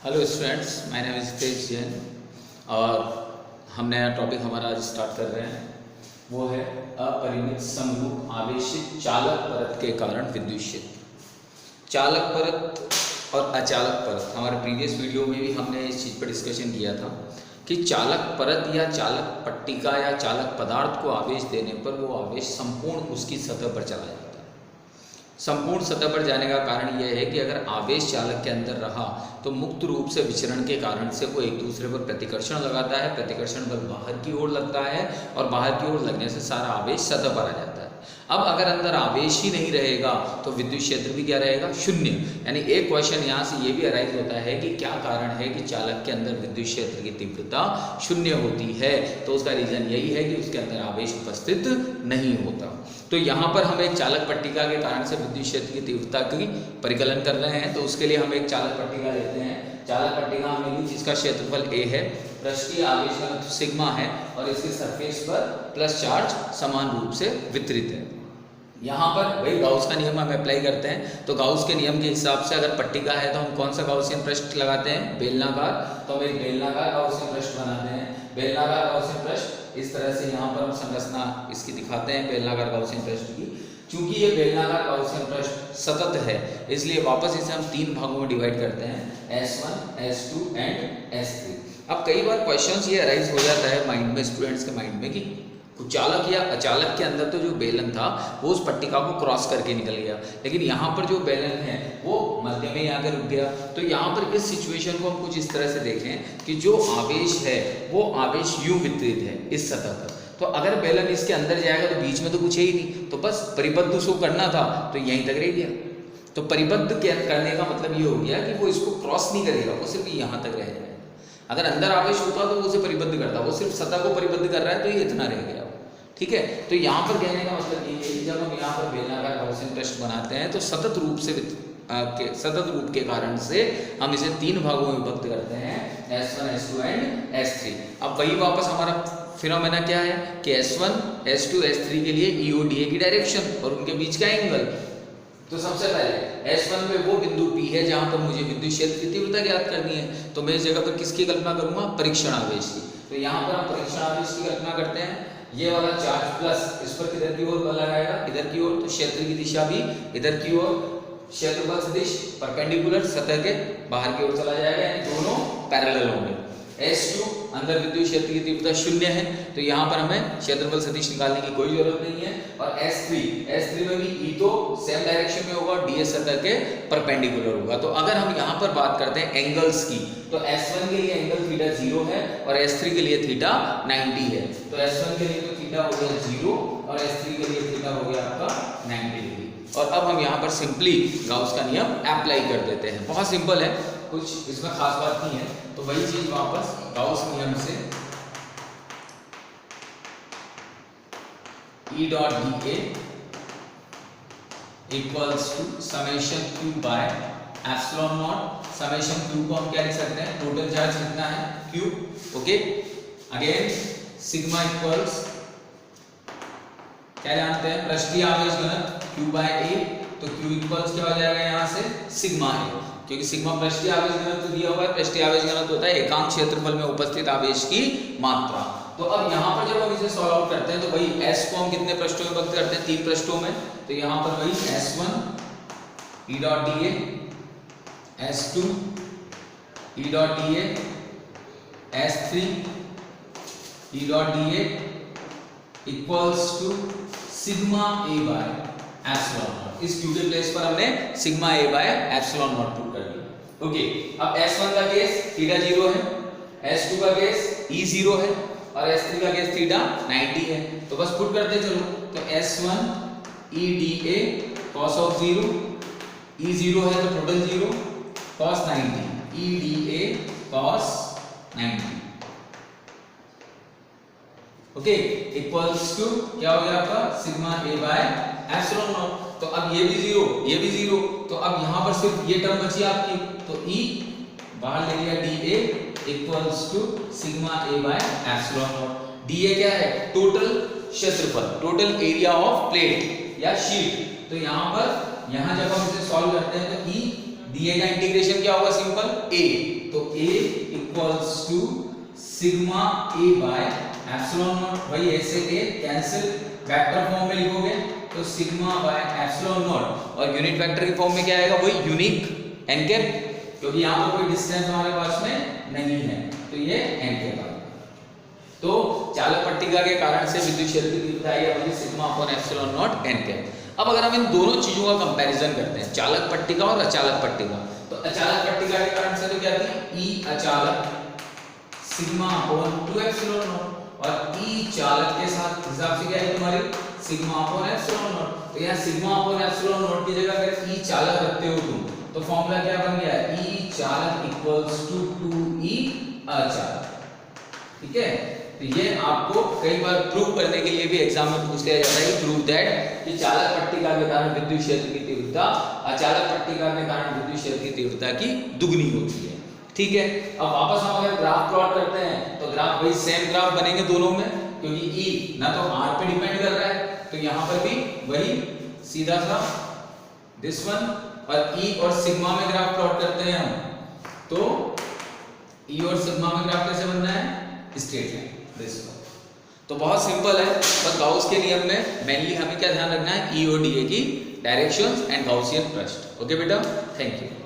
Hello students, my name is Tej Jain और हम नया टॉपिक हमारा आज स्टार्ट कर रहे हैं। वो है अपरिमित समरूप आवेशित चालक परत के कारण विद्युत क्षेत्र। चालक परत और अचालक परत, हमारे प्रीवियस वीडियो में भी हमने इस चीज़ पर डिस्कशन किया था कि चालक परत या चालक पट्टिका या चालक पदार्थ को आवेश देने पर वो आवेश संपूर्ण उसकी सतह पर चला जाता है। संपूर्ण सतह पर जाने का कारण यह है कि अगर आवेश चालक के अंदर रहा तो मुक्त रूप से विचरण के कारण से वो एक दूसरे पर प्रतिकर्षण लगाता है। प्रतिकर्षण बल बाहर की ओर लगता है और बाहर की ओर लगने से सारा आवेश सतह पर आ जाता है। अब अगर अंदर आवेश ही नहीं रहेगा तो विद्युत क्षेत्र भी क्या रहेगा? शून्य। यानी एक क्वेश्चन यहाँ से ये भी अराइज होता है कि क्या कारण है कि चालक के अंदर विद्युत क्षेत्र की तीव्रता शून्य होती है? तो उसका रीजन यही है कि उसके अंदर आवेश उपस्थित नहीं होता। तो यहाँ पर हम एक चालक पट्टिका के कारण से विद्युत क्षेत्र की तीव्रता की परिकलन कर रहे हैं। तो उसके लिए हम एक चालक पट्टिका लेते हैं। चालक पट्टिका हमने ली जिसका क्षेत्रफल a है, पृष्ठीय आवेश घनत्व सिग्मा है और इसकी सरफेस पर प्लस चार्ज समान रूप से वितरित है। यहाँ पर वही गाउस का नियम हम अप्लाई करते हैं। तो गाउस के नियम के हिसाब से अगर पट्टिका है तो हम कौन सा गाउसियन पृष्ठ लगाते हैं? बेलनाकार। तो हम एक बेलनाकार गाउसियन पृष्ठ बनाते हैं। बेलनाकार गाउसियन पृष्ठ इस तरह से यहाँ पर हम संरचना इसकी दिखाते हैं बेलनाकार गाउसियन पृष्ठ की। चूंकि ये बेलनाकार गाउसियन पृष्ठ सतत है इसलिए वापस इसे हम तीन भागों में डिवाइड करते हैं, S1, S2 एंड S3। अब कई बार क्वेश्चंस ये अराइज हो जाता है माइंड में, स्टूडेंट्स के माइंड में, कि चालक या अचालक के अंदर तो जो बेलन था वो उस पट्टिका को क्रॉस करके निकल गया, लेकिन यहाँ पर जो बेलन है वो मध्य में आकर रुक गया। तो यहाँ पर इस सिचुएशन को हम कुछ इस तरह से देखें कि जो आवेश है वो आवेश यूं वितरित है इस सतह पर। तो अगर बेलन इसके अंदर जाएगा तो बीच में तो कुछ है ही नहीं, तो बस परिबद्ध उसको करना था तो यहीं तक रह गया। तो परिबद्ध करने का मतलब ये हो गया कि वो इसको क्रॉस नहीं करेगा, वो सिर्फ यहाँ तक रह जाएगा। अगर अंदर आवेश होता तो वो उसे परिबद्ध करता, वो सिर्फ सतह को परिबद्ध कर रहा है तो ये इतना रह गया। ठीक है, तो यहाँ पर कहने का मतलब ये है कि जब हम यहाँ पर बेलनाकार गाउसियन पृष्ठ बनाते हैं तो सतत रूप के कारण से हम इसे तीन भागों में विभक्त करते हैं, S1, S2 एंड S3। अब वही वापस हमारा फिनोमेना क्या है कि S1, S2, S3 के लिए EODA की डायरेक्शन और उनके बीच का एंगल। तो सबसे पहले S1 पे वो बिंदु P है जहाँ पर मुझे विद्युत क्षेत्र की तीव्रता ज्ञात करनी है। तो मैं इस जगह पर किसकी कल्पना करूंगा? परीक्षण आवेश की। तो यहाँ पर हम परीक्षण आवेश की कल्पना करते हैं। ये वाला चार्ज प्लस इस पर किधर की ओर बल लगाएगा? इधर की ओर। तो क्षेत्र की दिशा भी इधर की ओर, क्षेत्रफल सदिश परपेंडिकुलर सतह के बाहर की ओर चला जाएगा, यानी दोनों पैरेलल होंगे। S2 अंदर विद्युत क्षेत्र की तीव्रता शून्य है तो यहाँ पर हमें क्षेत्रफल सदिश निकालने की कोई जरूरत नहीं है। और S3 में भी E तो सेम डायरेक्शन में होगा, DS सतह के परपेंडिकुलर होगा। तो अगर हम यहाँ पर बात करते हैं एंगल्स की तो S1 के लिए एंगल थीटा 0 है और S3 के लिए थीटा 90 है। तो S1 के लिए तो थीटा हो गया 0 और S3 के लिए थीटा हो गया आपका 90 डिग्री। और अब हम यहाँ पर सिंपली गाउस का नियम अप्लाई कर देते हैं। बहुत सिंपल है, कुछ इसमें खास बात नहीं है। तो वही चीज वापस गाउस नियम से E dot dA equals to summation Q by epsilon naught. Summation Q को हम क्या लिख सकते हैं? टोटल चार्ज कितना है? Q। Okay, again sigma equals क्या जानते हैं? पृष्ठीय आवेश घनत्व Q बाय A। तो Q इक्वल्स क्या हो जाएगा यहाँ से? सिग्मा A, क्योंकि सिग्मा पृष्ठीय आवेश घनत्व दिया हुआ है। पृष्ठीय आवेश घनत्व होता है एकांक क्षेत्रफल में उपस्थित आवेश की मात्रा। तो अब यहाँ पर जब हम इसे सॉल्व आउट करते हैं तो वही S को हम कितने पृष्ठों में विभक्त करते हैं? तीन पृष्ठों में। तो यहाँ पर वही S1 E dot dA, S2 E dot dA, S3 E dot dA equals to sigma A by epsilon naught. इस Q के प्लेस पर हमने sigma A by epsilon naught put कर दिया। ओके, अब S1 का केस थीटा 0 है, S2 का केस E 0 है और S3 का केस थीटा 90 है। तो बस पुट करते चलो। तो S1 E dA cos of 0, E 0 है तो total 0, cos 90 E dA cos 90। Okay, equals to क्या हो गया आपका? Sigma A by epsilon naught. तो अब ये भी 0, ये भी 0, तो अब यहाँ पर सिर्फ ये टर्म बची आपकी। तो E बाहर ले लिया dA equals to sigma A by epsilon naught. dA क्या है? टोटल क्षेत्रफल, टोटल एरिया ऑफ प्लेट या शीट। तो यहाँ पर जब हम इसे सॉल्व करते हैं तो E dA का इंटीग्रेशन क्या होगा? सिंपल ए, तो A equals to sigma A by epsilon naught. भाई ऐसे ए कैंसिल, वेक्टर फॉर्म में लिखोगे तो सिग्मा बाय एप्सिलॉन नॉट, और यूनिट वेक्टर की फॉर्म में क्या आएगा, वही यूनिक एन कैप, क्योंकि यहाँ पर कोई डिस्टेंस हमारे पास में नहीं है, तो ये एन कैप आएगा। तो चालक पट्टिका के कारण से विद्युत क्षेत्र की तीव्रता है वही sigma upon epsilon not an cap. अब अगर हम इन दोनों चीजों का कंपैरिजन करते हैं, चालक पट्टिका और अचालक पट्टिका, तो अचालक पट्टिका के कारण से तो क्या थी, ई अचालक सिग्मा अपॉन 2 एप्सिलॉन नॉट, और ई चालक के साथ हिसाब से क्या है तुम्हारी, सिग्मा अपॉन एप्सिलॉन नॉट। तो यहाँ सिग्मा अपॉन एप्सिलॉन नॉट की जगह अगर ई चालक रखते हो तुम, तो फॉर्मूला क्या बन गया, ई चालक इक्वल्स टू 2ई अचालक। ठीक है, तो ये आपको कई बार प्रूव करने के लिए भी एग्जाम में पूछ लिया जाता है, प्रूव दैट कि चालक पट्टिका के कारण विद्युत क्षेत्र की तीव्रता अचालक पट्टिका के कारण विद्युत क्षेत्र की तीव्रता की दुगनी होती है। ठीक है, अब वापस हम अगर ग्राफ प्लॉट करते हैं तो ग्राफ वही सेम ग्राफ बनेंगे दोनों में, क्योंकि ई ना तो आर पे डिपेंड कर रहा है, तो यहाँ पर भी वही सीधा सा दिस वन, और ई और सिग्मा में ग्राफ प्लॉट करते हैं हम, तो ई और सिग्मा में ग्राफ कैसे बनना है, स्ट्रेट लाइन दिस वन। तो बहुत सिंपल है, बस गाउस के नियम में मेनली हमें क्या ध्यान रखना है, ई और डी ए की डायरेक्शंस एंड गाउसियन पृष्ठ। ओके बेटा, थैंक यू।